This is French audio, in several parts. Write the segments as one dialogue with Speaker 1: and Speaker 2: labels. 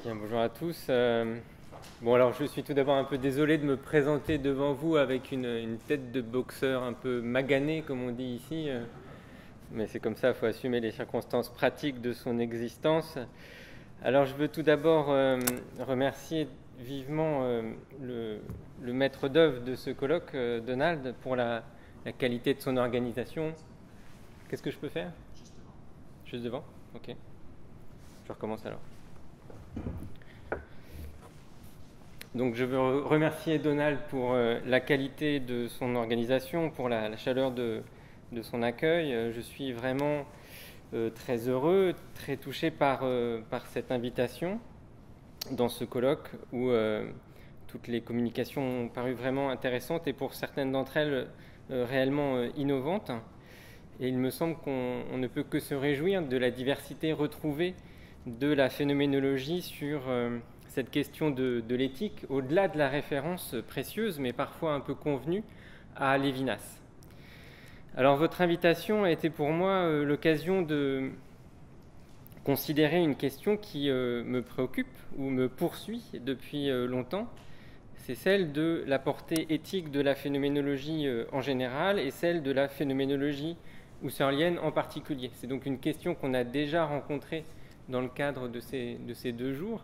Speaker 1: Bien, bonjour à tous. Bon, alors je suis tout d'abord un peu désolé de me présenter devant vous avec une tête de boxeur un peu maganée, comme on dit ici. Mais c'est comme ça, il faut assumer les circonstances pratiques de son existence. Alors je veux tout d'abord remercier vivement le maître d'œuvre de ce colloque, Donald, pour la qualité de son organisation. Qu'est-ce que je peux faire? Juste devant. Ok. Je recommence alors. Donc je veux remercier Donald pour la qualité de son organisation, pour la chaleur de son accueil. Je suis vraiment très heureux, très touché par cette invitation dans ce colloque où toutes les communications ont paru vraiment intéressantes et pour certaines d'entre elles réellement innovantes. Et il me semble qu'on ne peut que se réjouir de la diversité retrouvée de la phénoménologie sur cette question de l'éthique, au-delà de la référence précieuse, mais parfois un peu convenue, à Lévinas. Alors votre invitation a été pour moi l'occasion de considérer une question qui me préoccupe ou me poursuit depuis longtemps. C'est celle de la portée éthique de la phénoménologie en général et celle de la phénoménologie husserlienne en particulier. C'est donc une question qu'on a déjà rencontrée dans le cadre de ces 2 jours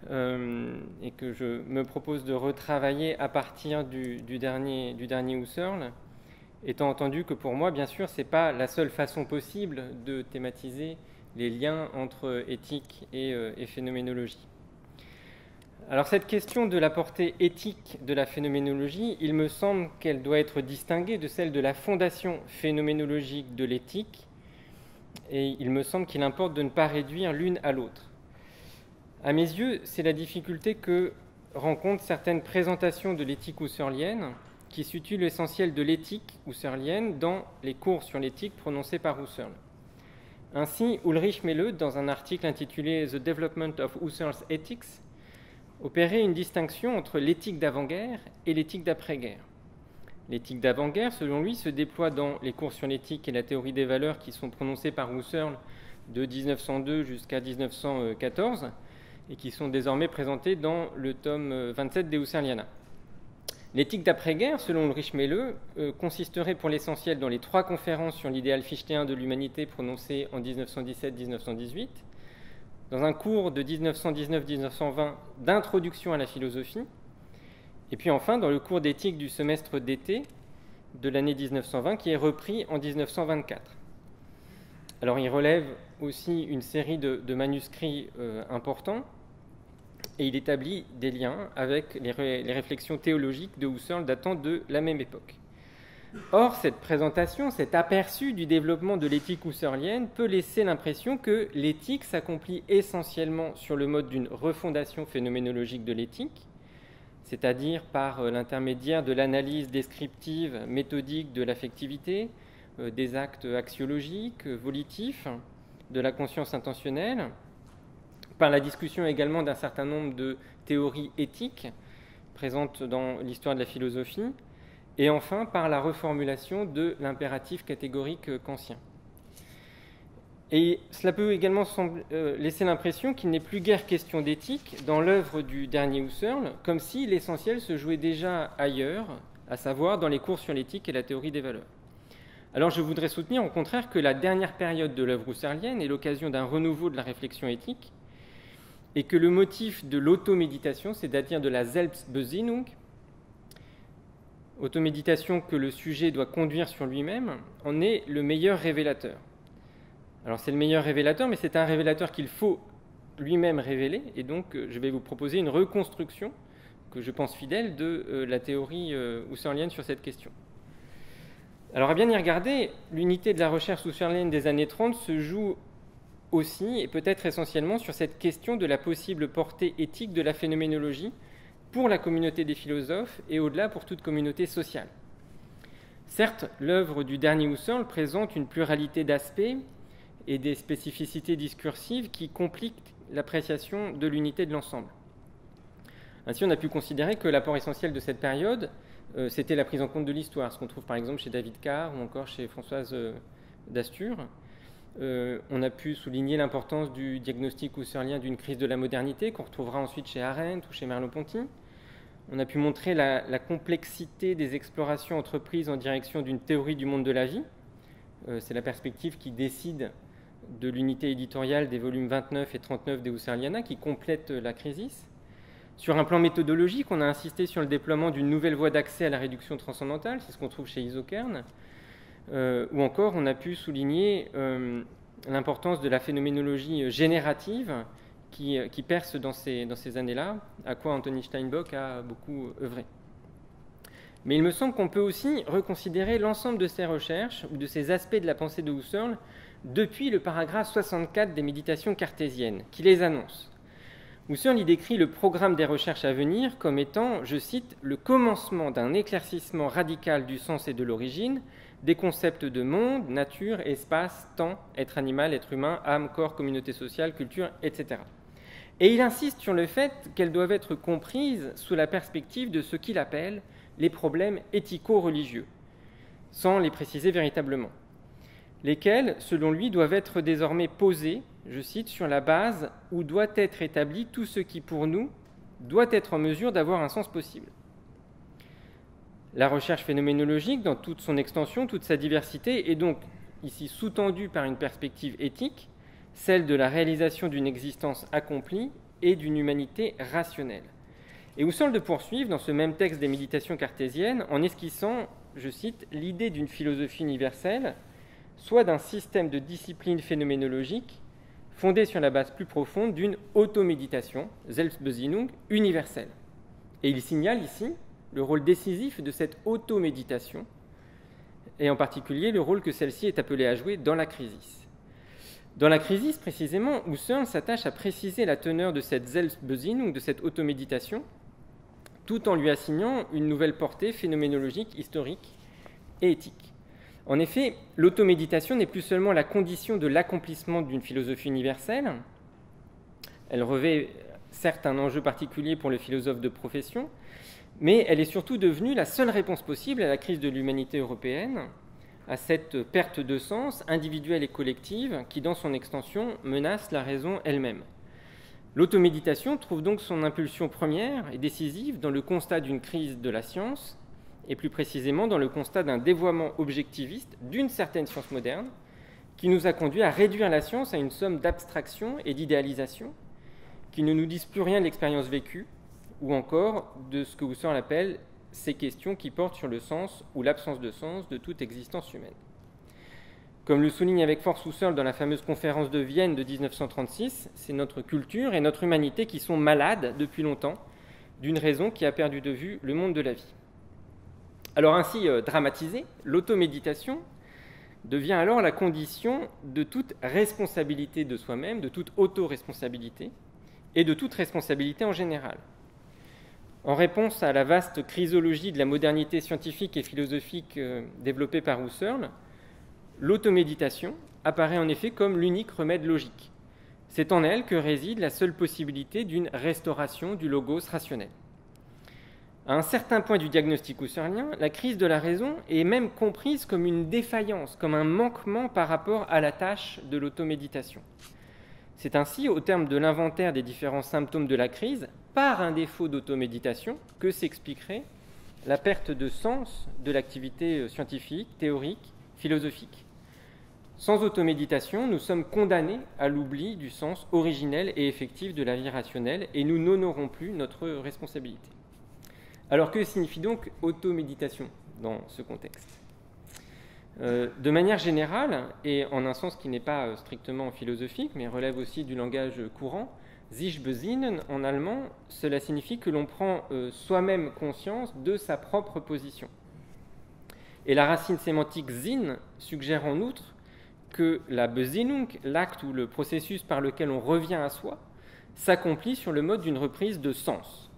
Speaker 1: et que je me propose de retravailler à partir du dernier Husserl, étant entendu que pour moi, bien sûr, ce n'est pas la seule façon possible de thématiser les liens entre éthique et phénoménologie. Alors cette question de la portée éthique de la phénoménologie, il me semble qu'elle doit être distinguée de celle de la fondation phénoménologique de l'éthique, et il me semble qu'il importe de ne pas réduire l'une à l'autre. À mes yeux, c'est la difficulté que rencontrent certaines présentations de l'éthique husserlienne qui situent l'essentiel de l'éthique husserlienne dans les cours sur l'éthique prononcés par Husserl. Ainsi, Ulrich Mehle, dans un article intitulé « The Development of Husserl's Ethics », opérait une distinction entre l'éthique d'avant-guerre et l'éthique d'après-guerre. L'éthique d'avant-guerre, selon lui, se déploie dans les cours sur l'éthique et la théorie des valeurs qui sont prononcés par Husserl de 1902 jusqu'à 1914 et qui sont désormais présentés dans le tome 27 des Husserliana. L'éthique d'après-guerre, selon Ulrich Mehle, consisterait pour l'essentiel dans les 3 conférences sur l'idéal fichtéen de l'humanité prononcées en 1917-1918, dans un cours de 1919-1920 d'introduction à la philosophie, et puis enfin dans le cours d'éthique du semestre d'été de l'année 1920 qui est repris en 1924. Alors il relève aussi une série de manuscrits importants et il établit des liens avec les réflexions théologiques de Husserl datant de la même époque. Or, cette présentation, cet aperçu du développement de l'éthique husserlienne peut laisser l'impression que l'éthique s'accomplit essentiellement sur le mode d'une refondation phénoménologique de l'éthique, c'est-à-dire par l'intermédiaire de l'analyse descriptive, méthodique de l'affectivité, des actes axiologiques, volitifs, de la conscience intentionnelle, par la discussion également d'un certain nombre de théories éthiques présentes dans l'histoire de la philosophie, et enfin par la reformulation de l'impératif catégorique kantien. Et cela peut également laisser l'impression qu'il n'est plus guère question d'éthique dans l'œuvre du dernier Husserl, comme si l'essentiel se jouait déjà ailleurs, à savoir dans les cours sur l'éthique et la théorie des valeurs. Alors je voudrais soutenir au contraire que la dernière période de l'œuvre husserlienne est l'occasion d'un renouveau de la réflexion éthique, et que le motif de l'automéditation, c'est-à-dire de la Selbstbesinnung, automéditation que le sujet doit conduire sur lui-même, en est le meilleur révélateur. Alors c'est le meilleur révélateur, mais c'est un révélateur qu'il faut lui-même révéler, et donc je vais vous proposer une reconstruction que je pense fidèle de la théorie husserlienne sur cette question. Alors à bien y regarder, l'unité de la recherche husserlienne des années 30 se joue aussi, et peut-être essentiellement, sur cette question de la possible portée éthique de la phénoménologie pour la communauté des philosophes et au-delà pour toute communauté sociale. Certes, l'œuvre du dernier Husserl présente une pluralité d'aspects et des spécificités discursives qui compliquent l'appréciation de l'unité de l'ensemble. Ainsi, on a pu considérer que l'apport essentiel de cette période, c'était la prise en compte de l'histoire, ce qu'on trouve par exemple chez David Carr ou encore chez Françoise d'Astur, On a pu souligner l'importance du diagnostic husserlien d'une crise de la modernité qu'on retrouvera ensuite chez Arendt ou chez Merleau-Ponty. On a pu montrer la complexité des explorations entreprises en direction d'une théorie du monde de la vie. C'est la perspective qui décide de l'unité éditoriale des volumes 29 et 39 des Husserliana qui complète la Crisis. Sur un plan méthodologique, on a insisté sur le déploiement d'une nouvelle voie d'accès à la réduction transcendantale, c'est ce qu'on trouve chez Isokern. Ou encore, on a pu souligner l'importance de la phénoménologie générative qui perce dans ces années-là, à quoi Anthony Steinbock a beaucoup œuvré. Mais il me semble qu'on peut aussi reconsidérer l'ensemble de ces recherches ou de ces aspects de la pensée de Husserl depuis le paragraphe 64 des Méditations cartésiennes, qui les annonce. Husserl y décrit le programme des recherches à venir comme étant, je cite, « le commencement d'un éclaircissement radical du sens et de l'origine, des concepts de monde, nature, espace, temps, être animal, être humain, âme, corps, communauté sociale, culture, etc. » Et il insiste sur le fait qu'elles doivent être comprises sous la perspective de ce qu'il appelle les problèmes éthico-religieux, sans les préciser véritablement, lesquels, selon lui, doivent être désormais posés, je cite, sur la base où doit être établi tout ce qui, pour nous, doit être en mesure d'avoir un sens possible. La recherche phénoménologique, dans toute son extension, toute sa diversité, est donc ici sous-tendue par une perspective éthique, celle de la réalisation d'une existence accomplie et d'une humanité rationnelle. Et Husserl de poursuivre, dans ce même texte des Méditations cartésiennes, en esquissant, je cite, l'idée d'une philosophie universelle, soit d'un système de discipline phénoménologique fondé sur la base plus profonde d'une automéditation, Selbstbesinnung, universelle. Et il signale ici le rôle décisif de cette automéditation, et en particulier le rôle que celle-ci est appelée à jouer dans la Crisis. Dans la Crisis, précisément, Husserl s'attache à préciser la teneur de cette Selbstbesinnung, de cette automéditation, tout en lui assignant une nouvelle portée phénoménologique, historique et éthique. En effet, l'automéditation n'est plus seulement la condition de l'accomplissement d'une philosophie universelle. Elle revêt certes un enjeu particulier pour le philosophe de profession, mais elle est surtout devenue la seule réponse possible à la crise de l'humanité européenne, à cette perte de sens individuelle et collective qui, dans son extension, menace la raison elle-même. L'automéditation trouve donc son impulsion première et décisive dans le constat d'une crise de la science, et plus précisément dans le constat d'un dévoiement objectiviste d'une certaine science moderne, qui nous a conduit à réduire la science à une somme d'abstraction et d'idéalisation, qui ne nous disent plus rien de l'expérience vécue, ou encore de ce que Husserl appelle ces questions qui portent sur le sens ou l'absence de sens de toute existence humaine. Comme le souligne avec force Husserl dans la fameuse conférence de Vienne de 1936, c'est notre culture et notre humanité qui sont malades depuis longtemps d'une raison qui a perdu de vue le monde de la vie. Alors ainsi dramatisée, l'automéditation devient alors la condition de toute responsabilité de soi-même, de toute auto-responsabilité et de toute responsabilité en général. En réponse à la vaste chrysologie de la modernité scientifique et philosophique développée par Husserl, l'automéditation apparaît en effet comme l'unique remède logique. C'est en elle que réside la seule possibilité d'une restauration du logos rationnel. À un certain point du diagnostic husserlien, la crise de la raison est même comprise comme une défaillance, comme un manquement par rapport à la tâche de l'automéditation. C'est ainsi, au terme de l'inventaire des différents symptômes de la crise, par un défaut d'automéditation, que s'expliquerait la perte de sens de l'activité scientifique, théorique, philosophique. Sans automéditation, nous sommes condamnés à l'oubli du sens originel et effectif de la vie rationnelle et nous n'honorons plus notre responsabilité. Alors que signifie donc automéditation dans ce contexte ? De manière générale, et en un sens qui n'est pas strictement philosophique, mais relève aussi du langage courant, sich besinnen en allemand, cela signifie que l'on prend soi-même conscience de sa propre position. Et la racine sémantique Sinn suggère en outre que la Besinnung, l'acte ou le processus par lequel on revient à soi, s'accomplit sur le mode d'une reprise de sens.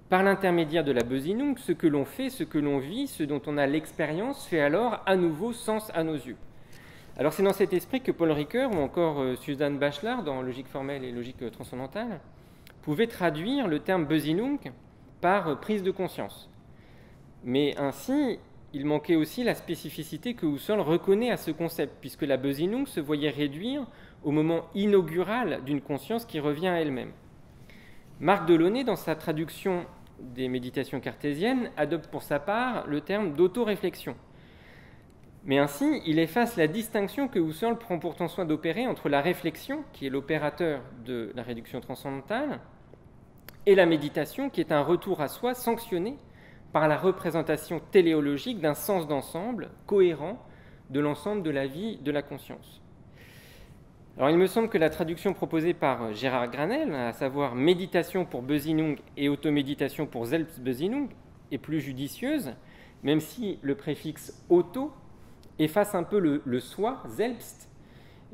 Speaker 1: Par l'intermédiaire de la Besinnung, ce que l'on fait, ce que l'on vit, ce dont on a l'expérience, fait alors à nouveau sens à nos yeux. Alors c'est dans cet esprit que Paul Ricoeur ou encore Susanne Bachelard, dans Logique formelle et Logique transcendantale, pouvaient traduire le terme Besinnung par prise de conscience. Mais ainsi, il manquait aussi la spécificité que Husserl reconnaît à ce concept, puisque la Besinnung se voyait réduire au moment inaugural d'une conscience qui revient à elle-même. Marc Delaunay, dans sa traduction des méditations cartésiennes, adopte pour sa part le terme d'autoréflexion. Mais ainsi, il efface la distinction que Husserl prend pourtant soin d'opérer entre la réflexion, qui est l'opérateur de la réduction transcendantale, et la méditation, qui est un retour à soi sanctionné par la représentation téléologique d'un sens d'ensemble cohérent de l'ensemble de la vie de la conscience. Alors il me semble que la traduction proposée par Gérard Granel, à savoir méditation pour Besinnung et automéditation pour Selbstbesinnung, est plus judicieuse, même si le préfixe auto efface un peu le soi, Selbst,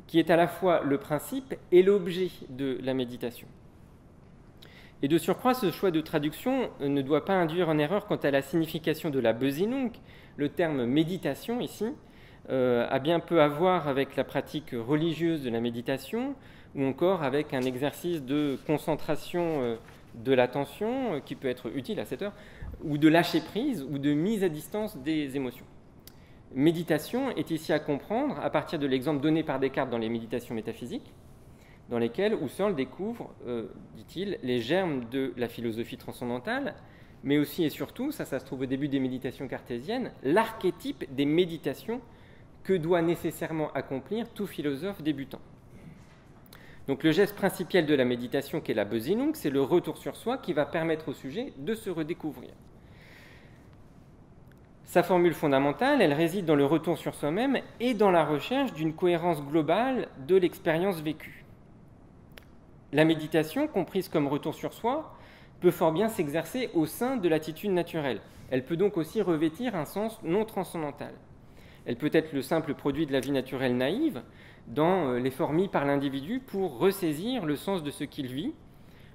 Speaker 1: qui est à la fois le principe et l'objet de la méditation. Et de surcroît, ce choix de traduction ne doit pas induire en erreur quant à la signification de la Besinnung. Le terme méditation ici a bien peu à voir avec la pratique religieuse de la méditation ou encore avec un exercice de concentration de l'attention qui peut être utile à cette heure, ou de lâcher prise ou de mise à distance des émotions. Méditation est ici à comprendre à partir de l'exemple donné par Descartes dans les méditations métaphysiques, dans lesquelles Husserl découvre, dit-il, les germes de la philosophie transcendantale, mais aussi et surtout, ça se trouve au début des méditations cartésiennes, l'archétype des méditations que doit nécessairement accomplir tout philosophe débutant. Donc le geste principal de la méditation, qui est la Besinnung, c'est le retour sur soi qui va permettre au sujet de se redécouvrir. Sa formule fondamentale, elle réside dans le retour sur soi-même et dans la recherche d'une cohérence globale de l'expérience vécue. La méditation, comprise comme retour sur soi, peut fort bien s'exercer au sein de l'attitude naturelle. Elle peut donc aussi revêtir un sens non transcendantal. Elle peut être le simple produit de la vie naturelle naïve, dans l'effort mis par l'individu pour ressaisir le sens de ce qu'il vit,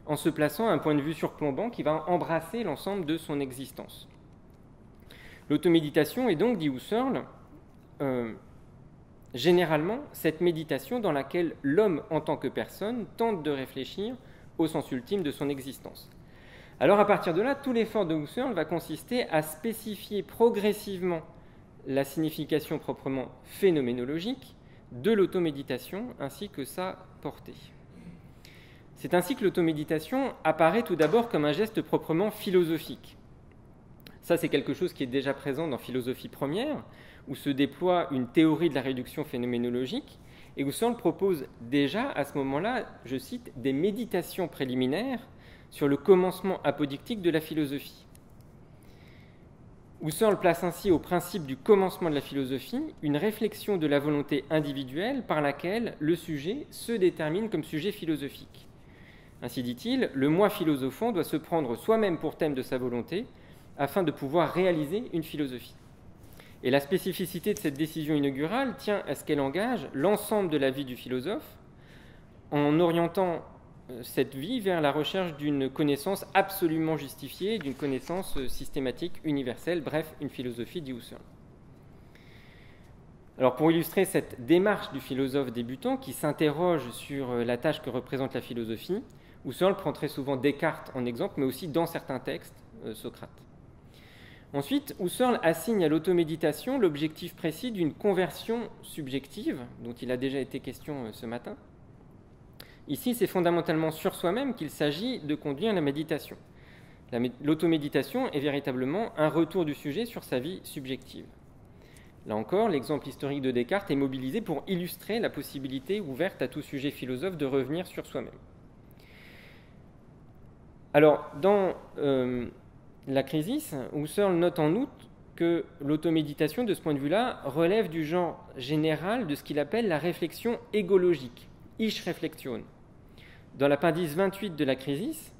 Speaker 1: en se plaçant à un point de vue surplombant qui va embrasser l'ensemble de son existence. L'automéditation est donc, dit Husserl, généralement cette méditation dans laquelle l'homme en tant que personne tente de réfléchir au sens ultime de son existence. Alors à partir de là, tout l'effort de Husserl va consister à spécifier progressivement la signification proprement phénoménologique de l'automéditation ainsi que sa portée. C'est ainsi que l'automéditation apparaît tout d'abord comme un geste proprement philosophique. Ça, c'est quelque chose qui est déjà présent dans Philosophie première, où se déploie une théorie de la réduction phénoménologique, et Husserl propose déjà à ce moment-là, je cite, des méditations préliminaires sur le commencement apodictique de la philosophie. Husserl place ainsi au principe du commencement de la philosophie une réflexion de la volonté individuelle par laquelle le sujet se détermine comme sujet philosophique. Ainsi dit-il, le moi philosophant doit se prendre soi-même pour thème de sa volonté afin de pouvoir réaliser une philosophie. Et la spécificité de cette décision inaugurale tient à ce qu'elle engage l'ensemble de la vie du philosophe en orientant cette vie vers la recherche d'une connaissance absolument justifiée, d'une connaissance systématique, universelle, bref, une philosophie, dit Husserl. Alors pour illustrer cette démarche du philosophe débutant qui s'interroge sur la tâche que représente la philosophie, Husserl prend très souvent Descartes en exemple, mais aussi dans certains textes, Socrate. Ensuite, Husserl assigne à l'automéditation l'objectif précis d'une conversion subjective, dont il a déjà été question ce matin. Ici, c'est fondamentalement sur soi-même qu'il s'agit de conduire la méditation. L'automéditation est véritablement un retour du sujet sur sa vie subjective. Là encore, l'exemple historique de Descartes est mobilisé pour illustrer la possibilité ouverte à tout sujet philosophe de revenir sur soi-même. Alors, dans la Crisis, Husserl note en outre que l'automéditation, de ce point de vue-là, relève du genre général de ce qu'il appelle la réflexion égologique, Ich-Reflexion. Dans l'appendice 28 de la Crisis,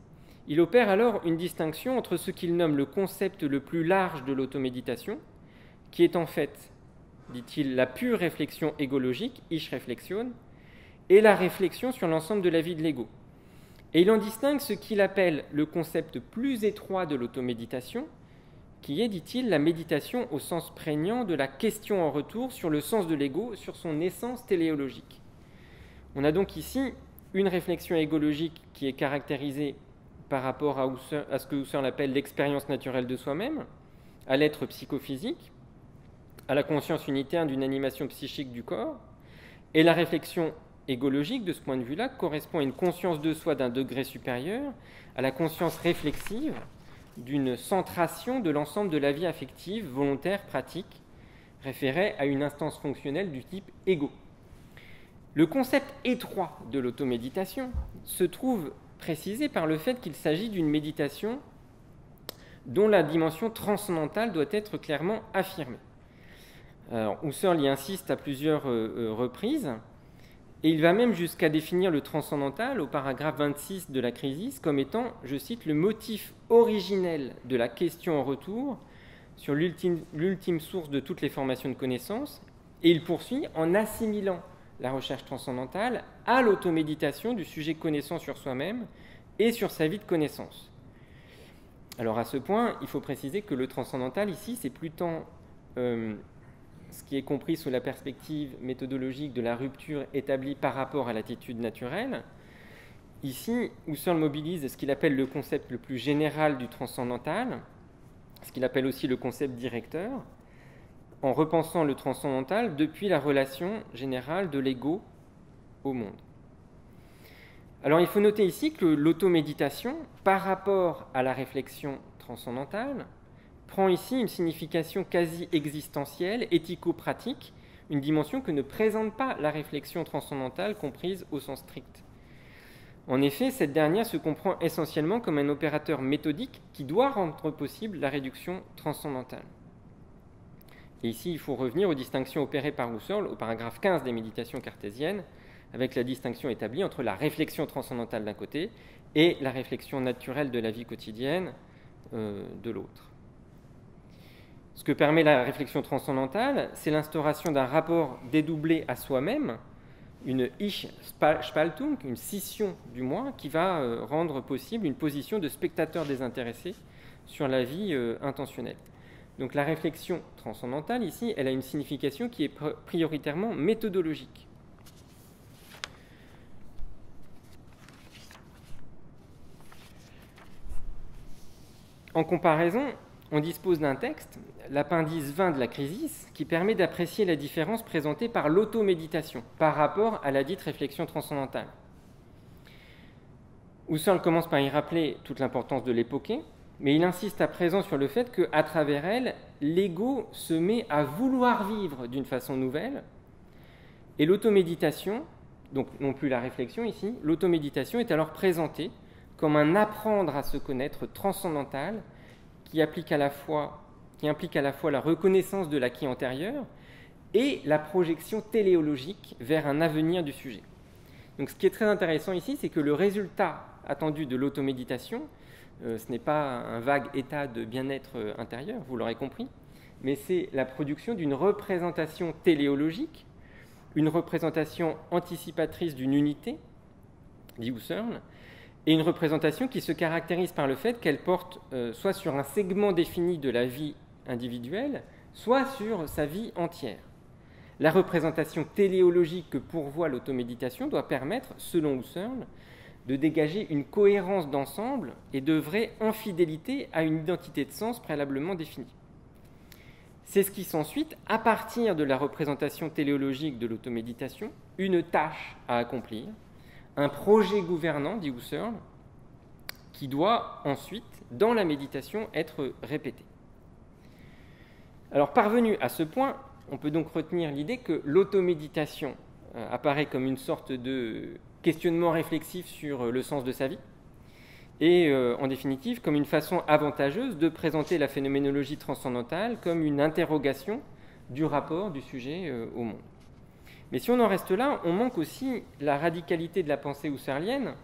Speaker 1: il opère alors une distinction entre ce qu'il nomme le concept le plus large de l'automéditation, qui est en fait, dit-il, la pure réflexion égologique, Ich-Reflexion, et la réflexion sur l'ensemble de la vie de l'ego. Et il en distingue ce qu'il appelle le concept plus étroit de l'automéditation, qui est, dit-il, la méditation au sens prégnant de la question en retour sur le sens de l'ego, sur son essence téléologique. On a donc ici une réflexion égologique qui est caractérisée par rapport à ce que Husserl appelle l'expérience naturelle de soi-même, à l'être psychophysique, à la conscience unitaire d'une animation psychique du corps, et la réflexion égologique, de ce point de vue-là, correspond à une conscience de soi d'un degré supérieur, à la conscience réflexive d'une centration de l'ensemble de la vie affective, volontaire, pratique, référée à une instance fonctionnelle du type ego. Le concept étroit de l'automéditation se trouve précisé par le fait qu'il s'agit d'une méditation dont la dimension transcendantale doit être clairement affirmée. Alors, Husserl y insiste à plusieurs reprises, et il va même jusqu'à définir le transcendantal au paragraphe 26 de la Crisis comme étant, je cite, le motif originel de la question en retour sur l'ultime source de toutes les formations de connaissances, et il poursuit en assimilant la recherche transcendantale à l'automéditation du sujet connaissant sur soi-même et sur sa vie de connaissance. Alors à ce point, il faut préciser que le transcendantal ici, c'est plus tant ce qui est compris sous la perspective méthodologique de la rupture établie par rapport à l'attitude naturelle. Ici, Husserl mobilise ce qu'il appelle le concept le plus général du transcendantal, ce qu'il appelle aussi le concept directeur, en repensant le transcendantal depuis la relation générale de l'ego au monde. Alors il faut noter ici que l'automéditation, par rapport à la réflexion transcendantale, prend ici une signification quasi existentielle, éthico-pratique, une dimension que ne présente pas la réflexion transcendantale comprise au sens strict. En effet, cette dernière se comprend essentiellement comme un opérateur méthodique qui doit rendre possible la réduction transcendantale. Et ici, il faut revenir aux distinctions opérées par Husserl au paragraphe 15 des Méditations cartésiennes, avec la distinction établie entre la réflexion transcendantale d'un côté et la réflexion naturelle de la vie quotidienne de l'autre. Ce que permet la réflexion transcendantale, c'est l'instauration d'un rapport dédoublé à soi-même, une Ich-Spaltung, une scission du moi, qui va rendre possible une position de spectateur désintéressé sur la vie intentionnelle. Donc la réflexion transcendantale, ici, elle a une signification qui est prioritairement méthodologique. En comparaison, on dispose d'un texte, l'appendice 20 de la Crisis, qui permet d'apprécier la différence présentée par l'automéditation par rapport à la dite réflexion transcendantale. Husserl commence par y rappeler toute l'importance de l'époquée, mais il insiste à présent sur le fait qu'à travers elle, l'ego se met à vouloir vivre d'une façon nouvelle, et l'automéditation, donc non plus la réflexion ici, l'automéditation est alors présentée comme un apprendre à se connaître transcendantal qui implique à la fois la reconnaissance de l'acquis antérieur et la projection téléologique vers un avenir du sujet. Donc ce qui est très intéressant ici, c'est que le résultat attendu de l'automéditation, ce n'est pas un vague état de bien-être intérieur, vous l'aurez compris, mais c'est la production d'une représentation téléologique, une représentation anticipatrice d'une unité, dit Husserl, et une représentation qui se caractérise par le fait qu'elle porte soit sur un segment défini de la vie individuelle, soit sur sa vie entière. La représentation téléologique que pourvoit l'automéditation doit permettre, selon Husserl, de dégager une cohérence d'ensemble et d'œuvrer en fidélité à une identité de sens préalablement définie. C'est ce qui s'ensuit, à partir de la représentation téléologique de l'automéditation, une tâche à accomplir, un projet gouvernant, dit Husserl, qui doit ensuite, dans la méditation, être répété. Alors, parvenu à ce point, on peut donc retenir l'idée que l'automéditation apparaît comme une sorte de questionnement réflexif sur le sens de sa vie, et en définitive comme une façon avantageuse de présenter la phénoménologie transcendantale comme une interrogation du rapport du sujet au monde. Mais si on en reste là, on manque aussi la radicalité de la pensée husserlienne,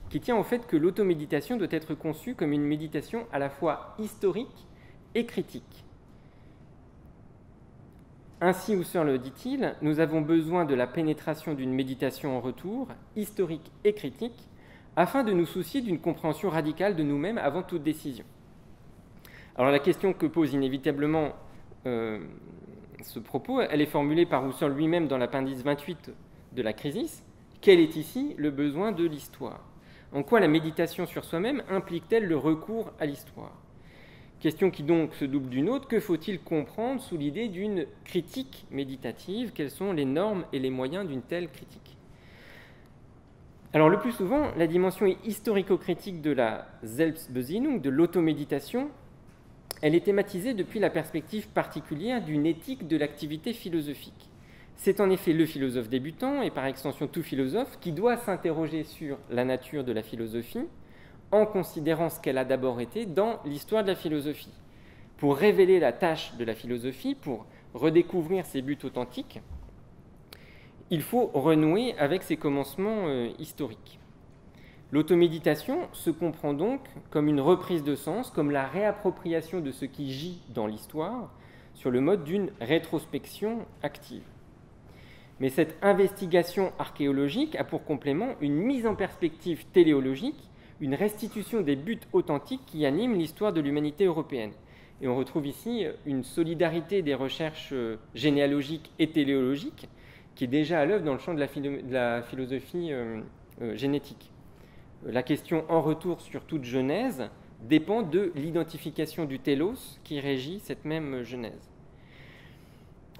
Speaker 1: qui tient au fait que l'automéditation doit être conçue comme une méditation à la fois historique et critique. Ainsi, Husserl le dit-il, nous avons besoin de la pénétration d'une méditation en retour, historique et critique, afin de nous soucier d'une compréhension radicale de nous-mêmes avant toute décision. Alors la question que pose inévitablement ce propos, elle est formulée par Husserl lui-même dans l'appendice 28 de la Crisis. Quel est ici le besoin de l'histoire ? En quoi la méditation sur soi-même implique-t-elle le recours à l'histoire ? Question qui donc se double d'une autre, que faut-il comprendre sous l'idée d'une critique méditative? Quelles sont les normes et les moyens d'une telle critique? Alors le plus souvent, la dimension historico-critique de la Selbstbesinnung, de l'automéditation, elle est thématisée depuis la perspective particulière d'une éthique de l'activité philosophique. C'est en effet le philosophe débutant, et par extension tout philosophe, qui doit s'interroger sur la nature de la philosophie, en considérant ce qu'elle a d'abord été dans l'histoire de la philosophie. Pour révéler la tâche de la philosophie, pour redécouvrir ses buts authentiques, il faut renouer avec ses commencements historiques. L'automéditation se comprend donc comme une reprise de sens, comme la réappropriation de ce qui gît dans l'histoire, sur le mode d'une rétrospection active. Mais cette investigation archéologique a pour complément une mise en perspective téléologique, une restitution des buts authentiques qui animent l'histoire de l'humanité européenne. Et on retrouve ici une solidarité des recherches généalogiques et téléologiques qui est déjà à l'œuvre dans le champ de la philosophie génétique. La question en retour sur toute genèse dépend de l'identification du télos qui régit cette même genèse.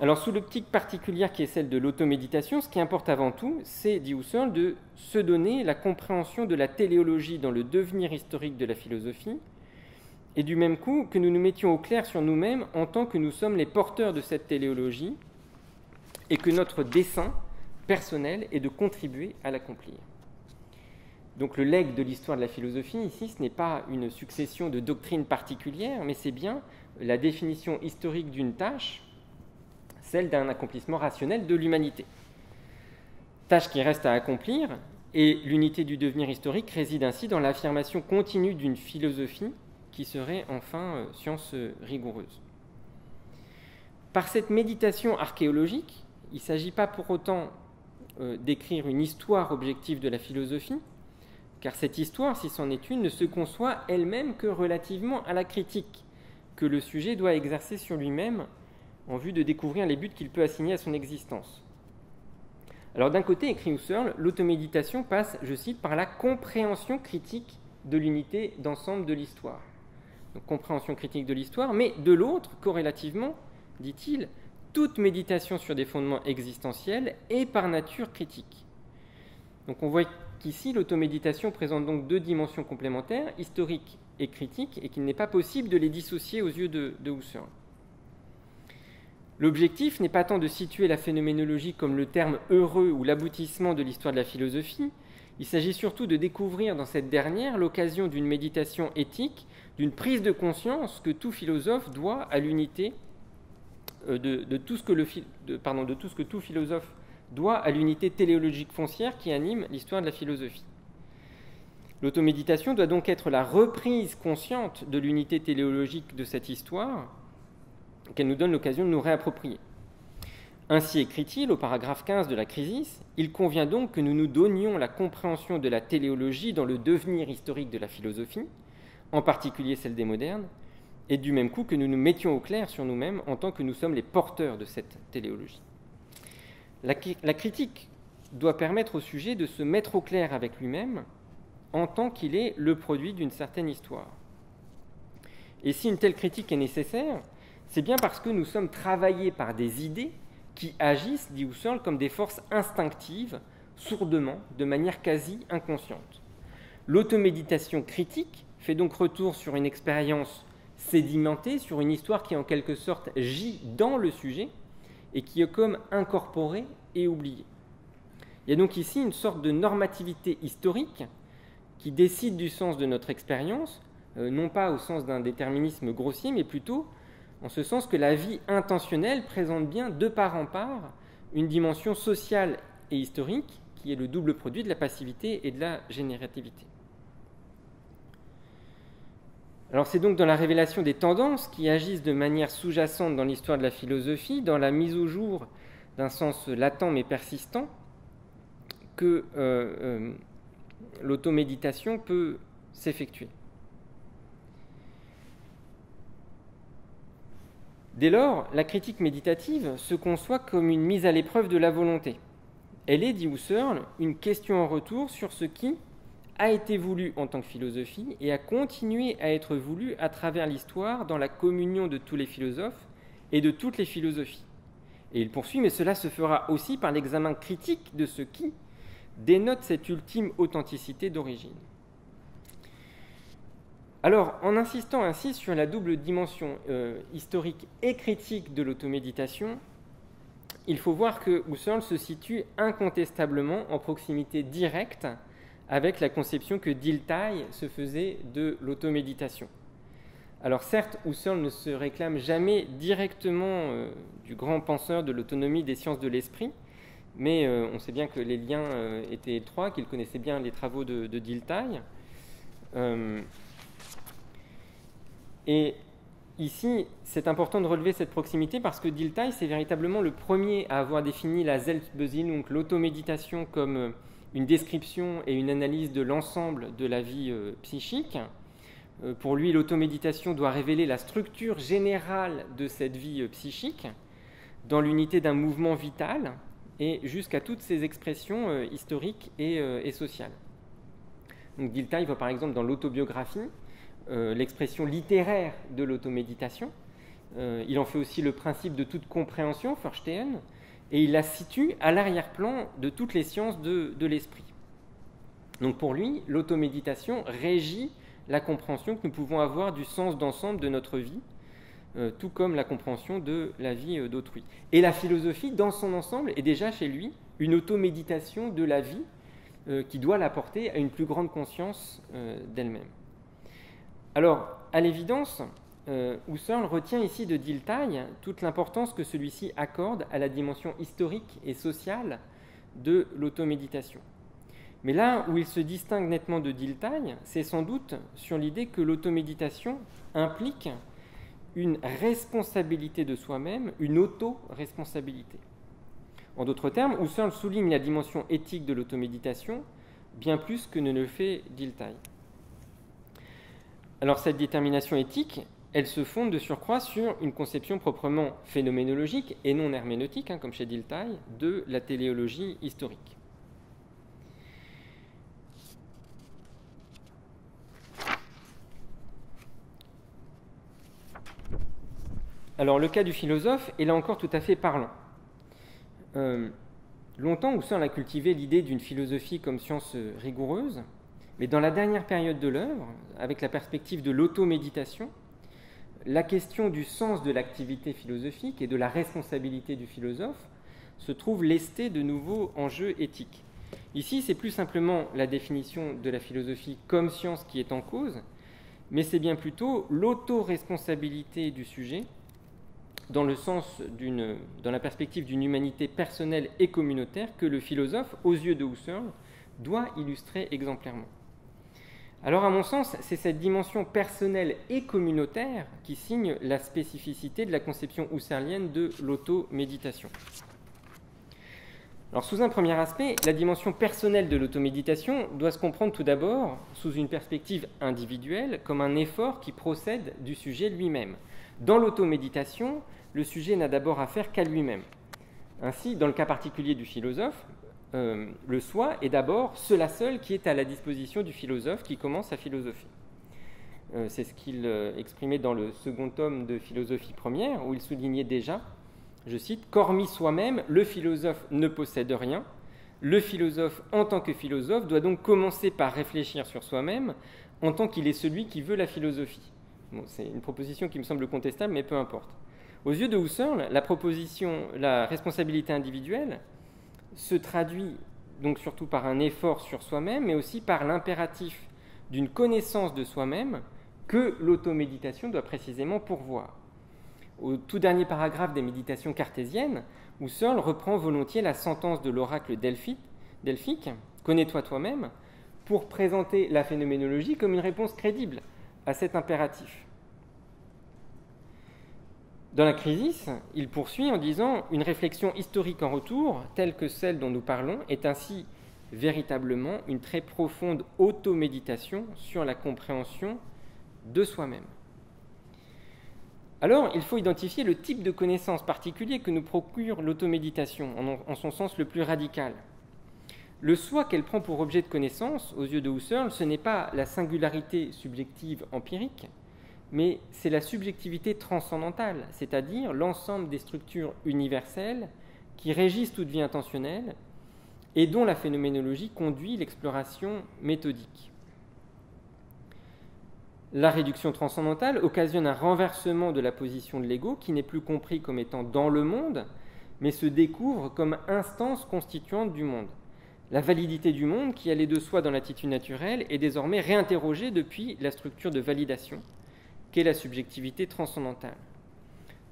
Speaker 1: Alors, sous l'optique particulière qui est celle de l'automéditation, ce qui importe avant tout, c'est, dit Husserl, de se donner la compréhension de la téléologie dans le devenir historique de la philosophie, et du même coup que nous nous mettions au clair sur nous-mêmes en tant que nous sommes les porteurs de cette téléologie, et que notre dessein personnel est de contribuer à l'accomplir. Donc le legs de l'histoire de la philosophie, ici, ce n'est pas une succession de doctrines particulières, mais c'est bien la définition historique d'une tâche, celle d'un accomplissement rationnel de l'humanité. Tâche qui reste à accomplir, et l'unité du devenir historique réside ainsi dans l'affirmation continue d'une philosophie qui serait enfin science rigoureuse. Par cette méditation archéologique, il ne s'agit pas pour autant d'écrire une histoire objective de la philosophie, car cette histoire, si c'en est une, ne se conçoit elle-même que relativement à la critique que le sujet doit exercer sur lui-même en vue de découvrir les buts qu'il peut assigner à son existence. Alors d'un côté, écrit Husserl, l'automéditation passe, je cite, par la compréhension critique de l'unité d'ensemble de l'histoire. Donc compréhension critique de l'histoire, mais de l'autre, corrélativement, dit-il, toute méditation sur des fondements existentiels est par nature critique. Donc on voit qu'ici, l'automéditation présente donc deux dimensions complémentaires, historique et critique, et qu'il n'est pas possible de les dissocier aux yeux de Husserl. L'objectif n'est pas tant de situer la phénoménologie comme le terme heureux ou l'aboutissement de l'histoire de la philosophie, il s'agit surtout de découvrir dans cette dernière l'occasion d'une méditation éthique, d'une prise de conscience que tout philosophe doit à l'unité de tout ce que tout philosophe doit à l'unité téléologique foncière qui anime l'histoire de la philosophie. L'automéditation doit donc être la reprise consciente de l'unité téléologique de cette histoire, qu'elle nous donne l'occasion de nous réapproprier. Ainsi écrit-il au paragraphe 15 de la Crisis, il convient donc que nous nous donnions la compréhension de la téléologie dans le devenir historique de la philosophie, en particulier celle des modernes, et du même coup que nous nous mettions au clair sur nous-mêmes en tant que nous sommes les porteurs de cette téléologie. La critique doit permettre au sujet de se mettre au clair avec lui-même en tant qu'il est le produit d'une certaine histoire. Et si une telle critique est nécessaire, c'est bien parce que nous sommes travaillés par des idées qui agissent, dit Husserl, comme des forces instinctives, sourdement, de manière quasi inconsciente. L'automéditation critique fait donc retour sur une expérience sédimentée, sur une histoire qui en quelque sorte gît dans le sujet, et qui est comme incorporée et oubliée. Il y a donc ici une sorte de normativité historique qui décide du sens de notre expérience, non pas au sens d'un déterminisme grossier, mais plutôt en ce sens que la vie intentionnelle présente bien de part en part une dimension sociale et historique qui est le double produit de la passivité et de la générativité. Alors c'est donc dans la révélation des tendances qui agissent de manière sous-jacente dans l'histoire de la philosophie, dans la mise au jour d'un sens latent mais persistant, que l'automéditation peut s'effectuer. Dès lors, la critique méditative se conçoit comme une mise à l'épreuve de la volonté. Elle est, dit Husserl, une question en retour sur ce qui, a été voulu en tant que philosophie et a continué à être voulu à travers l'histoire dans la communion de tous les philosophes et de toutes les philosophies. Et il poursuit, mais cela se fera aussi par l'examen critique de ce qui dénote cette ultime authenticité d'origine. Alors, en insistant ainsi sur la double dimension historique et critique de l'automéditation, il faut voir que Husserl se situe incontestablement en proximité directe avec la conception que Dilthey se faisait de l'automéditation. Alors certes, Husserl ne se réclame jamais directement du grand penseur de l'autonomie des sciences de l'esprit, mais on sait bien que les liens étaient étroits, qu'il connaissait bien les travaux de Dilthey. Et ici, c'est important de relever cette proximité parce que Dilthey, c'est véritablement le premier à avoir défini la Selbstbesinnung, donc l'automéditation, comme une description et une analyse de l'ensemble de la vie psychique. Pour lui, l'automéditation doit révéler la structure générale de cette vie psychique dans l'unité d'un mouvement vital et jusqu'à toutes ses expressions historiques et sociales. Donc Dilthey voit par exemple dans l'autobiographie l'expression littéraire de l'automéditation. Il en fait aussi le principe de toute compréhension, Verstehen, et il la situe à l'arrière-plan de toutes les sciences de l'esprit. Donc pour lui, l'automéditation régit la compréhension que nous pouvons avoir du sens d'ensemble de notre vie, tout comme la compréhension de la vie d'autrui. Et la philosophie, dans son ensemble, est déjà chez lui une automéditation de la vie qui doit l'apporter à une plus grande conscience d'elle-même. Alors, à l'évidence, Husserl retient ici de Dilthey toute l'importance que celui-ci accorde à la dimension historique et sociale de l'automéditation. Mais là où il se distingue nettement de Dilthey, c'est sans doute sur l'idée que l'automéditation implique une responsabilité de soi-même, une auto-responsabilité. En d'autres termes, Husserl souligne la dimension éthique de l'automéditation bien plus que ne le fait Dilthey. Alors cette détermination éthique, elle se fonde de surcroît sur une conception proprement phénoménologique et non herméneutique, comme chez Dilthey, de la téléologie historique. Alors le cas du philosophe est là encore tout à fait parlant. Longtemps, Husserl a cultivé l'idée d'une philosophie comme science rigoureuse, mais dans la dernière période de l'œuvre, avec la perspective de l'automéditation, la question du sens de l'activité philosophique et de la responsabilité du philosophe se trouve lestée de nouveaux enjeux éthiques. Ici, c'est plus simplement la définition de la philosophie comme science qui est en cause, mais c'est bien plutôt l'autoresponsabilité du sujet dans la perspective d'une humanité personnelle et communautaire que le philosophe, aux yeux de Husserl, doit illustrer exemplairement. Alors, à mon sens, c'est cette dimension personnelle et communautaire qui signe la spécificité de la conception husserlienne de l'automéditation. Alors, sous un premier aspect, la dimension personnelle de l'automéditation doit se comprendre tout d'abord sous une perspective individuelle, comme un effort qui procède du sujet lui-même. Dans l'automéditation, le sujet n'a d'abord affaire qu'à lui-même. Ainsi, dans le cas particulier du philosophe, le soi est d'abord cela seul qui est à la disposition du philosophe qui commence sa philosophie. C'est ce qu'il exprimait dans le second tome de Philosophie première, où il soulignait déjà, je cite, « Qu'hormis soi-même, le philosophe ne possède rien. Le philosophe, en tant que philosophe, doit donc commencer par réfléchir sur soi-même en tant qu'il est celui qui veut la philosophie. » Bon, c'est une proposition qui me semble contestable, mais peu importe. Aux yeux de Husserl, la responsabilité individuelle se traduit donc surtout par un effort sur soi-même, mais aussi par l'impératif d'une connaissance de soi-même que l'automéditation doit précisément pourvoir. Au tout dernier paragraphe des Méditations cartésiennes, Husserl reprend volontiers la sentence de l'oracle delphique, « Connais-toi toi-même », pour présenter la phénoménologie comme une réponse crédible à cet impératif. Dans la Crisis, il poursuit en disant « Une réflexion historique en retour, telle que celle dont nous parlons, est ainsi véritablement une très profonde automéditation sur la compréhension de soi-même. » Alors, il faut identifier le type de connaissance particulier que nous procure l'automéditation, en son sens le plus radical. Le soi qu'elle prend pour objet de connaissance, aux yeux de Husserl, ce n'est pas la singularité subjective empirique, mais c'est la subjectivité transcendantale, c'est-à-dire l'ensemble des structures universelles qui régissent toute vie intentionnelle et dont la phénoménologie conduit l'exploration méthodique. La réduction transcendantale occasionne un renversement de la position de l'ego qui n'est plus compris comme étant dans le monde, mais se découvre comme instance constituante du monde. La validité du monde, qui allait de soi dans l'attitude naturelle, est désormais réinterrogée depuis la structure de validation, qu'est la subjectivité transcendantale.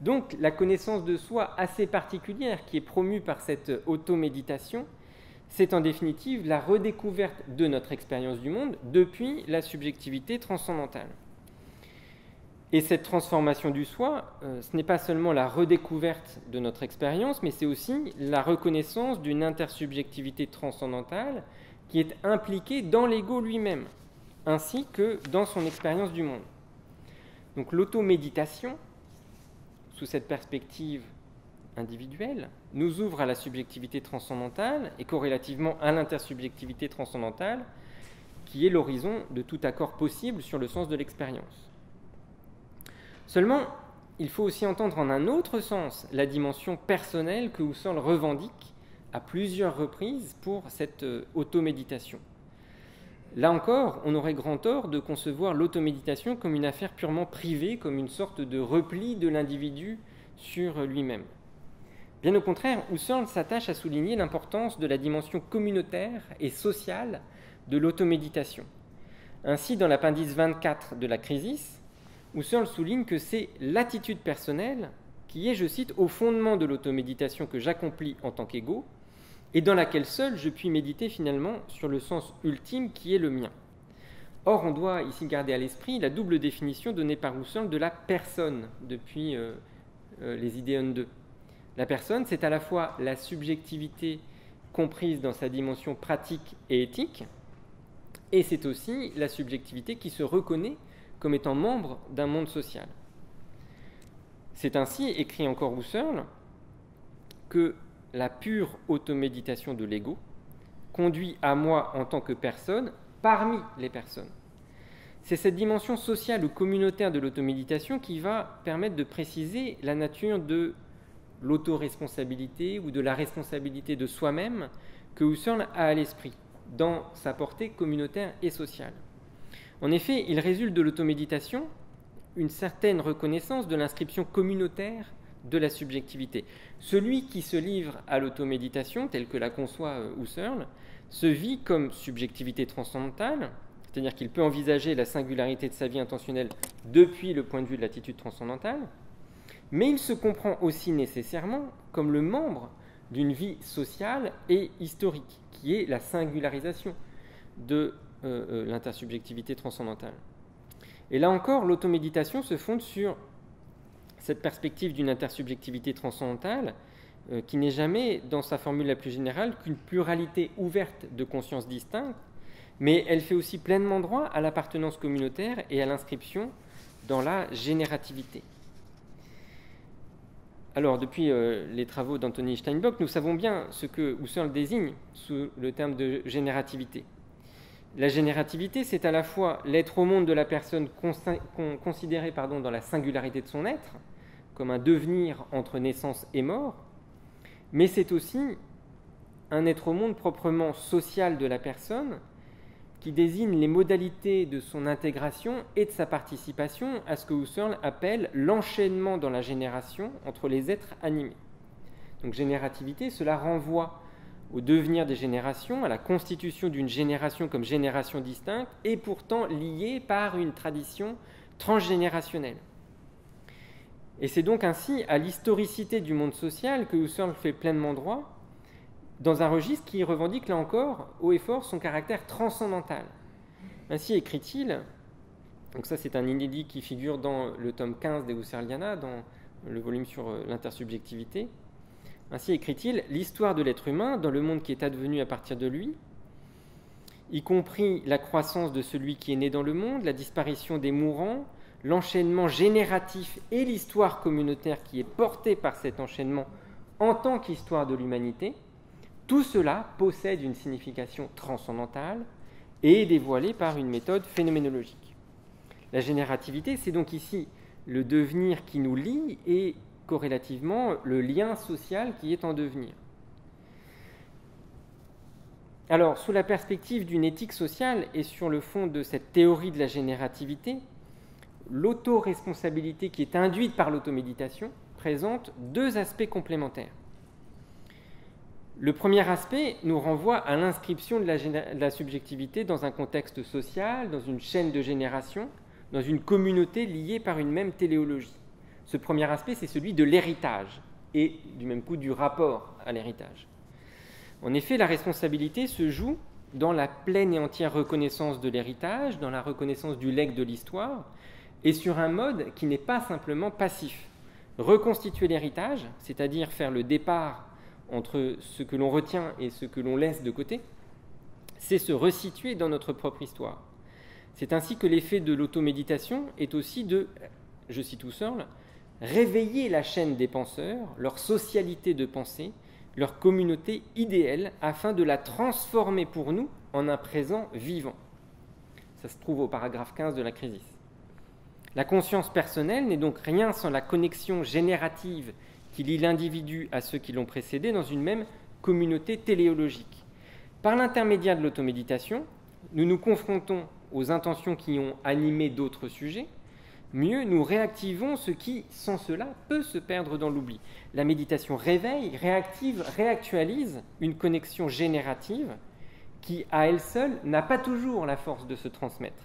Speaker 1: Donc, la connaissance de soi assez particulière qui est promue par cette automéditation, c'est en définitive la redécouverte de notre expérience du monde depuis la subjectivité transcendantale. Et cette transformation du soi, ce n'est pas seulement la redécouverte de notre expérience, mais c'est aussi la reconnaissance d'une intersubjectivité transcendantale qui est impliquée dans l'ego lui-même, ainsi que dans son expérience du monde. Donc l'automéditation, sous cette perspective individuelle, nous ouvre à la subjectivité transcendantale et corrélativement à l'intersubjectivité transcendantale, qui est l'horizon de tout accord possible sur le sens de l'expérience. Seulement, il faut aussi entendre en un autre sens la dimension personnelle que Husserl revendique à plusieurs reprises pour cette automéditation. Là encore, on aurait grand tort de concevoir l'automéditation comme une affaire purement privée, comme une sorte de repli de l'individu sur lui-même. Bien au contraire, Husserl s'attache à souligner l'importance de la dimension communautaire et sociale de l'automéditation. Ainsi, dans l'appendice 24 de la Crisis, Husserl souligne que c'est l'attitude personnelle qui est, je cite, au fondement de l'automéditation que j'accomplis en tant qu'ego et dans laquelle seul je puis méditer finalement sur le sens ultime qui est le mien. Or, on doit ici garder à l'esprit la double définition donnée par Husserl de la personne depuis les Idéon 2. La personne, c'est à la fois la subjectivité comprise dans sa dimension pratique et éthique, et c'est aussi la subjectivité qui se reconnaît comme étant membre d'un monde social. C'est ainsi, écrit encore Husserl, que la pure automéditation de l'ego conduit à moi en tant que personne parmi les personnes. C'est cette dimension sociale ou communautaire de l'automéditation qui va permettre de préciser la nature de l'autoresponsabilité ou de la responsabilité de soi-même que Husserl a à l'esprit dans sa portée communautaire et sociale. En effet, il résulte de l'automéditation une certaine reconnaissance de l'inscription communautaire de la subjectivité. Celui qui se livre à l'automéditation, tel que la conçoit Husserl, se vit comme subjectivité transcendantale, c'est-à-dire qu'il peut envisager la singularité de sa vie intentionnelle depuis le point de vue de l'attitude transcendantale, mais il se comprend aussi nécessairement comme le membre d'une vie sociale et historique, qui est la singularisation de l'intersubjectivité transcendantale. Et là encore, l'automéditation se fonde sur cette perspective d'une intersubjectivité transcendantale qui n'est jamais, dans sa formule la plus générale, qu'une pluralité ouverte de consciences distinctes, mais elle fait aussi pleinement droit à l'appartenance communautaire et à l'inscription dans la générativité. Alors, depuis les travaux d'Anthony Steinbock, nous savons bien ce que Husserl désigne sous le terme de générativité. La générativité, c'est à la fois l'être au monde de la personne considérée dans la singularité de son être, comme un devenir entre naissance et mort, mais c'est aussi un être au monde proprement social de la personne, qui désigne les modalités de son intégration et de sa participation à ce que Husserl appelle l'enchaînement dans la génération entre les êtres animés. Donc générativité, cela renvoie au devenir des générations, à la constitution d'une génération comme génération distincte et pourtant liée par une tradition transgénérationnelle. Et c'est donc ainsi à l'historicité du monde social que Husserl fait pleinement droit, dans un registre qui revendique là encore haut et fort son caractère transcendantal. Ainsi écrit-il, donc ça c'est un inédit qui figure dans le tome 15 des Husserliana, dans le volume sur l'intersubjectivité. Ainsi écrit-il, l'histoire de l'être humain dans le monde qui est advenu à partir de lui, y compris la croissance de celui qui est né dans le monde, la disparition des mourants, l'enchaînement génératif et l'histoire communautaire qui est portée par cet enchaînement en tant qu'histoire de l'humanité, tout cela possède une signification transcendantale et est dévoilé par une méthode phénoménologique. La générativité, c'est donc ici le devenir qui nous lie et corrélativement le lien social qui est en devenir. Alors, sous la perspective d'une éthique sociale et sur le fond de cette théorie de la générativité, l'autoresponsabilité qui est induite par l'automéditation présente deux aspects complémentaires. Le premier aspect nous renvoie à l'inscription de la subjectivité dans un contexte social, dans une chaîne de génération, dans une communauté liée par une même téléologie. Ce premier aspect, c'est celui de l'héritage et du même coup du rapport à l'héritage. En effet, la responsabilité se joue dans la pleine et entière reconnaissance de l'héritage, dans la reconnaissance du legs de l'histoire, et sur un mode qui n'est pas simplement passif. Reconstituer l'héritage, c'est-à-dire faire le départ entre ce que l'on retient et ce que l'on laisse de côté, c'est se resituer dans notre propre histoire. C'est ainsi que l'effet de l'automéditation est aussi de, je cite Husserl, réveiller la chaîne des penseurs, leur socialité de pensée, leur communauté idéale, afin de la transformer pour nous en un présent vivant. Ça se trouve au paragraphe 15 de la Crisis. La conscience personnelle n'est donc rien sans la connexion générative qui lie l'individu à ceux qui l'ont précédé dans une même communauté téléologique. Par l'intermédiaire de l'automéditation, nous nous confrontons aux intentions qui ont animé d'autres sujets. Mieux, nous réactivons ce qui, sans cela, peut se perdre dans l'oubli. La méditation réveille, réactive, réactualise une connexion générative qui, à elle seule, n'a pas toujours la force de se transmettre.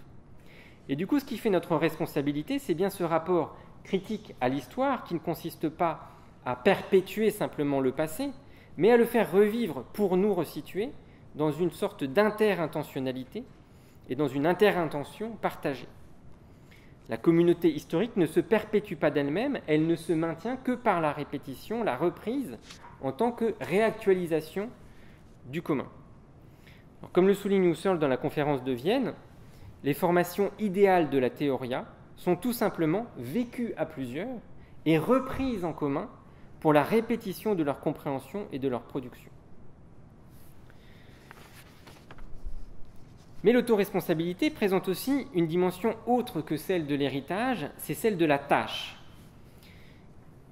Speaker 1: Et du coup, ce qui fait notre responsabilité, c'est bien ce rapport critique à l'histoire qui ne consiste pas à perpétuer simplement le passé, mais à le faire revivre pour nous resituer dans une sorte d'interintentionnalité et dans une interintention partagée. La communauté historique ne se perpétue pas d'elle-même, elle ne se maintient que par la répétition, la reprise, en tant que réactualisation du commun. Alors, comme le souligne Husserl dans la conférence de Vienne, les formations idéales de la théoria sont tout simplement vécues à plusieurs et reprises en commun pour la répétition de leur compréhension et de leur production. Mais l'autoresponsabilité présente aussi une dimension autre que celle de l'héritage, c'est celle de la tâche.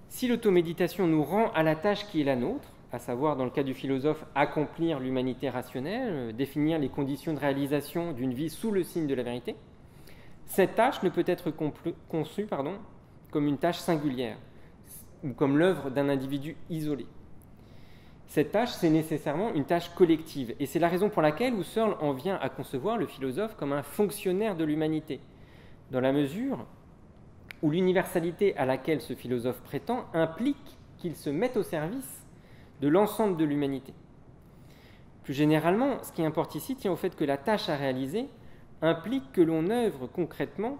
Speaker 1: Si l'automéditation nous rend à la tâche qui est la nôtre, à savoir, dans le cas du philosophe, accomplir l'humanité rationnelle, définir les conditions de réalisation d'une vie sous le signe de la vérité, cette tâche ne peut être conçue comme une tâche singulière, ou comme l'œuvre d'un individu isolé. Cette tâche, c'est nécessairement une tâche collective, et c'est la raison pour laquelle Husserl en vient à concevoir le philosophe comme un fonctionnaire de l'humanité, dans la mesure où l'universalité à laquelle ce philosophe prétend implique qu'il se mette au service de l'ensemble de l'humanité. Plus généralement, ce qui importe ici tient au fait que la tâche à réaliser implique que l'on œuvre concrètement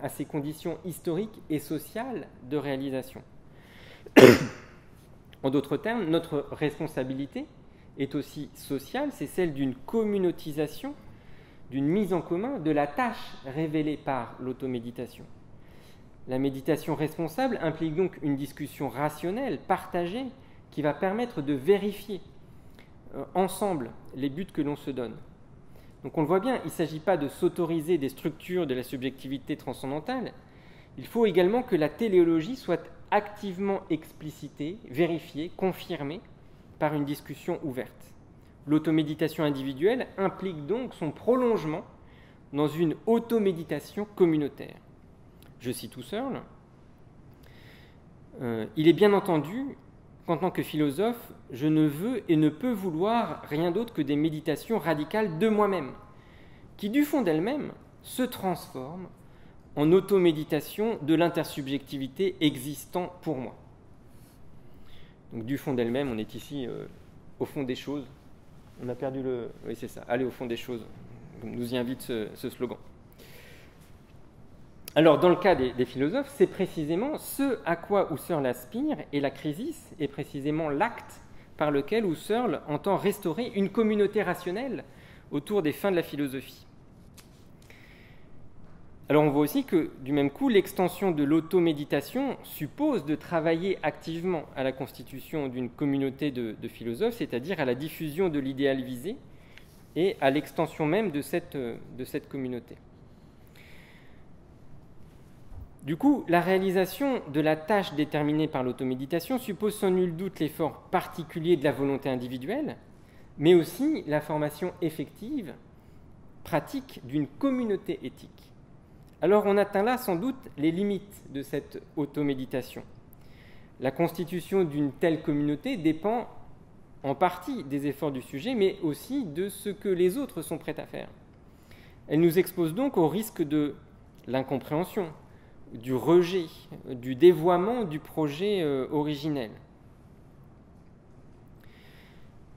Speaker 1: à ces conditions historiques et sociales de réalisation. En d'autres termes, notre responsabilité est aussi sociale, c'est celle d'une communautisation, d'une mise en commun de la tâche révélée par l'automéditation. La méditation responsable implique donc une discussion rationnelle, partagée, qui va permettre de vérifier ensemble les buts que l'on se donne. Donc on le voit bien, il ne s'agit pas de s'autoriser des structures de la subjectivité transcendantale, il faut également que la téléologie soit activement explicitée, vérifiée, confirmée par une discussion ouverte. L'automéditation individuelle implique donc son prolongement dans une automéditation communautaire. Je cite Husserl, il est bien entendu qu'en tant que philosophe, je ne veux et ne peux vouloir rien d'autre que des méditations radicales de moi-même, qui du fond d'elles-mêmes se transforment en automéditation de l'intersubjectivité existant pour moi. Donc du fond d'elle-même, on est ici au fond des choses. On a perdu le... Oui, c'est ça, aller au fond des choses. Nous y invite ce slogan. Alors, dans le cas des philosophes, c'est précisément ce à quoi Husserl aspire, et la Crisis est précisément l'acte par lequel Husserl entend restaurer une communauté rationnelle autour des fins de la philosophie. Alors on voit aussi que, du même coup, l'extension de l'automéditation suppose de travailler activement à la constitution d'une communauté de philosophes, c'est-à-dire à la diffusion de l'idéal visé et à l'extension même de cette communauté. Du coup, la réalisation de la tâche déterminée par l'automéditation suppose sans nul doute l'effort particulier de la volonté individuelle, mais aussi la formation effective, pratique d'une communauté éthique. Alors on atteint là sans doute les limites de cette automéditation. La constitution d'une telle communauté dépend en partie des efforts du sujet, mais aussi de ce que les autres sont prêts à faire. Elle nous expose donc au risque de l'incompréhension, du rejet, du dévoiement du projet originel.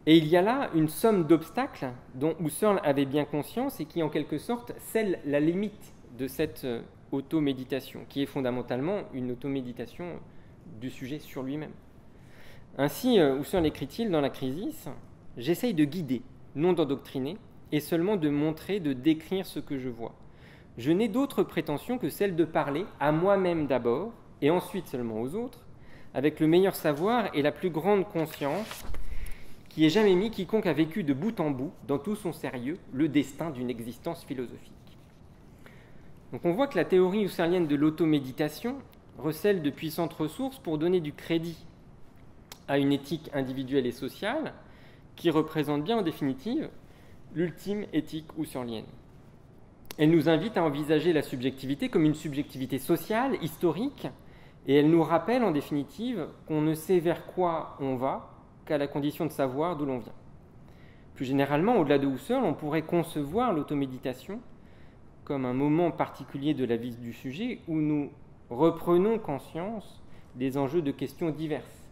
Speaker 1: Et il y a là une somme d'obstacles dont Husserl avait bien conscience et qui, en quelque sorte, scellent la limite de cette automéditation, qui est fondamentalement une automéditation du sujet sur lui-même. Ainsi, Husserl écrit-il dans la Crisis, « J'essaye de guider, non d'endoctriner, et seulement de montrer, de décrire ce que je vois. Je n'ai d'autre prétention que celle de parler à moi-même d'abord, et ensuite seulement aux autres, avec le meilleur savoir et la plus grande conscience qui ait jamais mis quiconque a vécu de bout en bout, dans tout son sérieux, le destin d'une existence philosophique. » Donc on voit que la théorie husserlienne de l'automéditation recèle de puissantes ressources pour donner du crédit à une éthique individuelle et sociale qui représente bien en définitive l'ultime éthique husserlienne. Elle nous invite à envisager la subjectivité comme une subjectivité sociale, historique, et elle nous rappelle en définitive qu'on ne sait vers quoi on va qu'à la condition de savoir d'où l'on vient. Plus généralement, au-delà de Husserl, on pourrait concevoir l'automéditation comme un moment particulier de la vie du sujet où nous reprenons conscience des enjeux de questions diverses,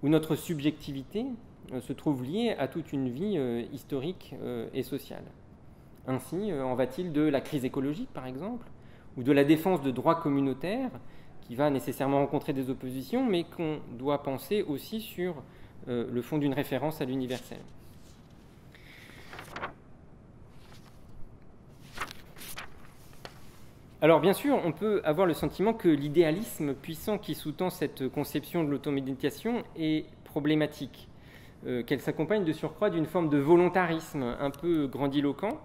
Speaker 1: où notre subjectivité se trouve liée à toute une vie historique et sociale. Ainsi, en va-t-il de la crise écologique, par exemple, ou de la défense de droits communautaires, qui va nécessairement rencontrer des oppositions, mais qu'on doit penser aussi sur le fond d'une référence à l'universel. Alors bien sûr, on peut avoir le sentiment que l'idéalisme puissant qui sous-tend cette conception de l'automéditation est problématique, qu'elle s'accompagne de surcroît d'une forme de volontarisme un peu grandiloquent,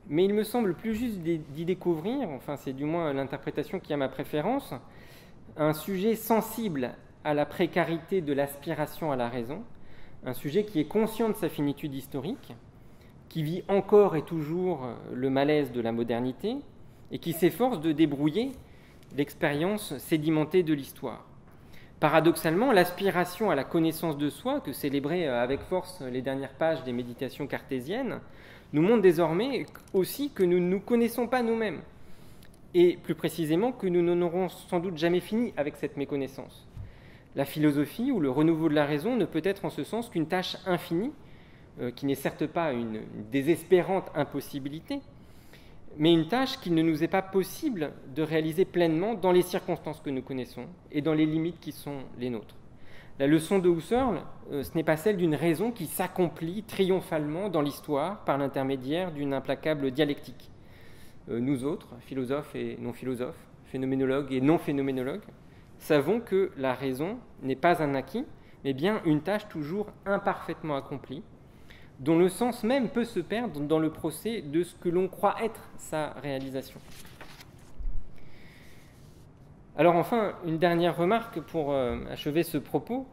Speaker 1: mais il me semble plus juste d'y découvrir, enfin c'est du moins l'interprétation qui a ma préférence, un sujet sensible à la précarité de l'aspiration à la raison, un sujet qui est conscient de sa finitude historique, qui vit encore et toujours le malaise de la modernité, et qui s'efforce de débrouiller l'expérience sédimentée de l'histoire. Paradoxalement, l'aspiration à la connaissance de soi, que célébraient avec force les dernières pages des méditations cartésiennes, nous montre désormais aussi que nous ne nous connaissons pas nous-mêmes, et plus précisément que nous n'en aurons sans doute jamais fini avec cette méconnaissance. La philosophie ou le renouveau de la raison ne peut être en ce sens qu'une tâche infinie, qui n'est certes pas une désespérante impossibilité, mais une tâche qu'il ne nous est pas possible de réaliser pleinement dans les circonstances que nous connaissons et dans les limites qui sont les nôtres. La leçon de Husserl, ce n'est pas celle d'une raison qui s'accomplit triomphalement dans l'histoire par l'intermédiaire d'une implacable dialectique. Nous autres, philosophes et non-philosophes, phénoménologues et non-phénoménologues, savons que la raison n'est pas un acquis, mais bien une tâche toujours imparfaitement accomplie, dont le sens même peut se perdre dans le procès de ce que l'on croit être sa réalisation. Alors enfin, une dernière remarque pour achever ce propos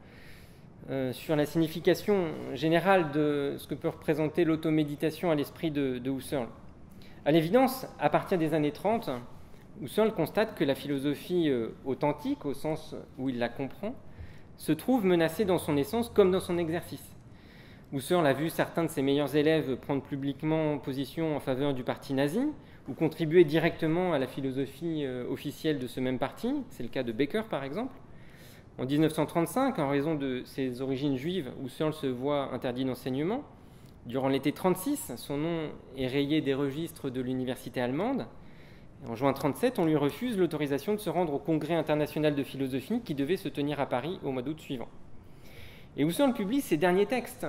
Speaker 1: sur la signification générale de ce que peut représenter l'automéditation à l'esprit de Husserl. À l'évidence, à partir des années 30, Husserl constate que la philosophie authentique, au sens où il la comprend, se trouve menacée dans son essence comme dans son exercice. Husserl a vu certains de ses meilleurs élèves prendre publiquement position en faveur du parti nazi ou contribuer directement à la philosophie officielle de ce même parti. C'est le cas de Becker, par exemple. En 1935, en raison de ses origines juives, Husserl se voit interdit d'enseignement. Durant l'été 1936, son nom est rayé des registres de l'université allemande. En juin 1937, on lui refuse l'autorisation de se rendre au Congrès international de philosophie qui devait se tenir à Paris au mois d'août suivant. Et Husserl publie ses derniers textes,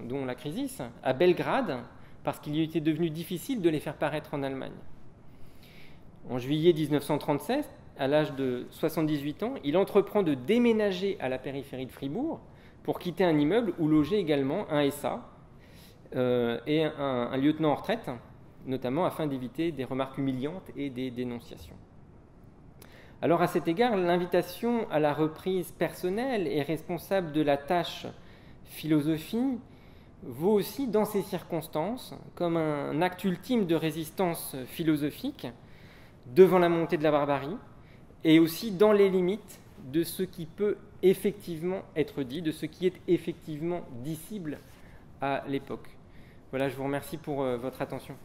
Speaker 1: dont la Crisis, à Belgrade, parce qu'il lui était devenu difficile de les faire paraître en Allemagne. En juillet 1937, à l'âge de 78 ans, il entreprend de déménager à la périphérie de Fribourg pour quitter un immeuble où logeait également un SA et un lieutenant en retraite, notamment afin d'éviter des remarques humiliantes et des dénonciations. Alors à cet égard, l'invitation à la reprise personnelle et responsable de la tâche philosophie vaut aussi dans ces circonstances comme un acte ultime de résistance philosophique devant la montée de la barbarie et aussi dans les limites de ce qui peut effectivement être dit, de ce qui est effectivement dissible à l'époque. Voilà, je vous remercie pour votre attention.